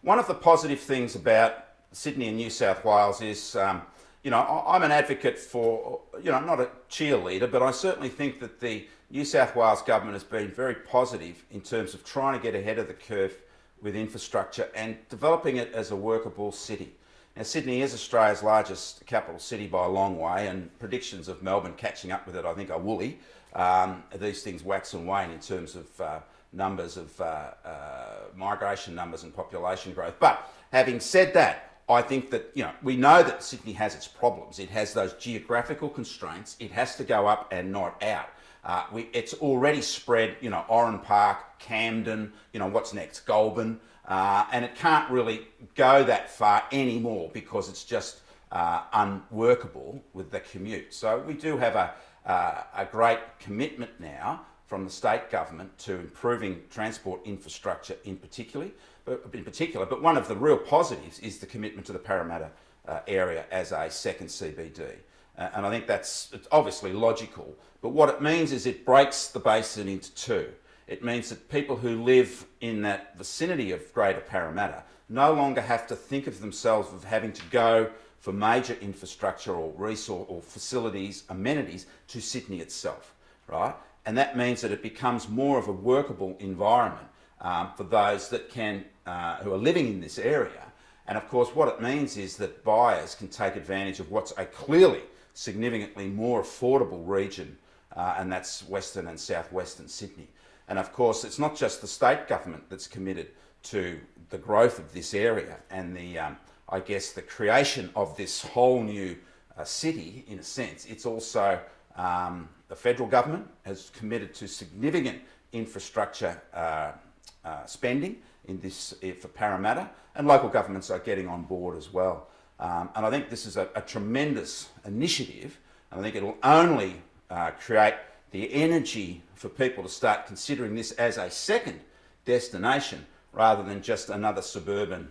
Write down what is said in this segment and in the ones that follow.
one of the positive things about Sydney and New South Wales is, I'm an advocate for, not a cheerleader, but I certainly think that the New South Wales government has been very positive in terms of trying to get ahead of the curve with infrastructure and developing it as a workable city. Now, Sydney is Australia's largest capital city by a long way, and predictions of Melbourne catching up with it, I think, are woolly. These things wax and wane in terms of numbers of migration numbers and population growth. But having said that, I think that, we know that Sydney has its problems. It has those geographical constraints. It has to go up and not out. It's already spread, Oran Park, Camden, what's next, Goulburn, and it can't really go that far anymore because it's just unworkable with the commute. So we do have a great commitment now from the state government to improving transport infrastructure in particular. But one of the real positives is the commitment to the Parramatta area as a second CBD. And I think it's obviously logical, but what it means is it breaks the basin into two. It means that people who live in that vicinity of Greater Parramatta no longer have to think of themselves as having to go for major infrastructure or resource or facilities, amenities to Sydney itself, right? And that means that it becomes more of a workable environment for those that who are living in this area. And of course, what it means is that buyers can take advantage of what's a clearly significantly more affordable region, and that's Western and Southwestern Sydney. And of course, it's not just the state government that's committed to the growth of this area and the creation of this whole new city, in a sense. It's also the federal government has committed to significant infrastructure spending in this for Parramatta, and local governments are getting on board as well. And I think this is a tremendous initiative, and I think it'll only create the energy for people to start considering this as a second destination rather than just another suburban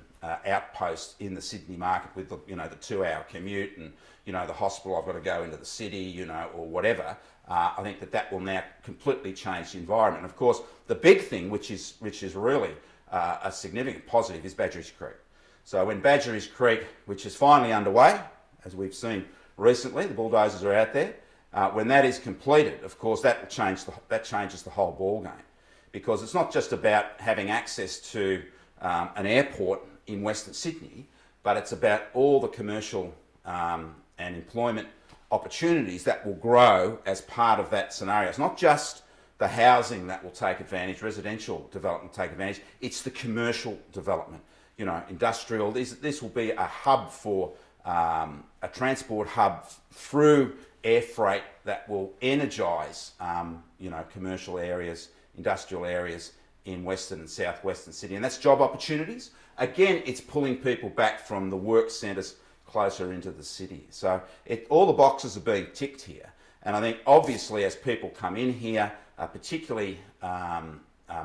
outpost in the Sydney market with the 2-hour commute and the hospital I've got to go into the city, or whatever. I think that will now completely change the environment. And of course, the big thing, which is really a significant positive, is Badgerys Creek. So when Badgerys Creek, which is finally underway, as we've seen recently, the bulldozers are out there. When that is completed, of course, that changes the whole ball game, because it's not just about having access to an airport in Western Sydney, but it's about all the commercial and employment opportunities that will grow as part of that scenario. It's not just the housing that will take advantage, residential development will take advantage, it's the commercial development, industrial. This will be a hub for a transport hub through air freight that will energise, commercial areas, industrial areas in Western and Southwestern Sydney. And that's job opportunities. Again, it's pulling people back from the work centres closer into the city. So all the boxes are being ticked here. And I think obviously as people come in here, particularly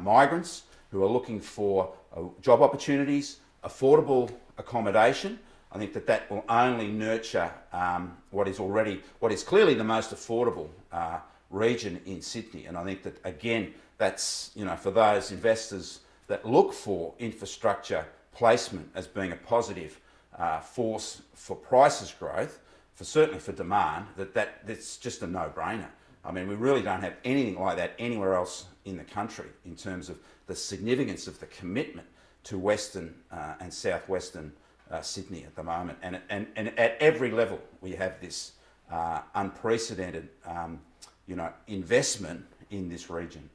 migrants who are looking for job opportunities, affordable accommodation, I think that will only nurture what is clearly the most affordable region in Sydney. And I think that, again, that's, for those investors that look for infrastructure placement as being a positive force for prices growth, certainly for demand, that's just a no-brainer. I mean, we really don't have anything like that anywhere else in the country in terms of the significance of the commitment to Western and Southwestern Sydney at the moment. And at every level, we have this unprecedented, investment in this region.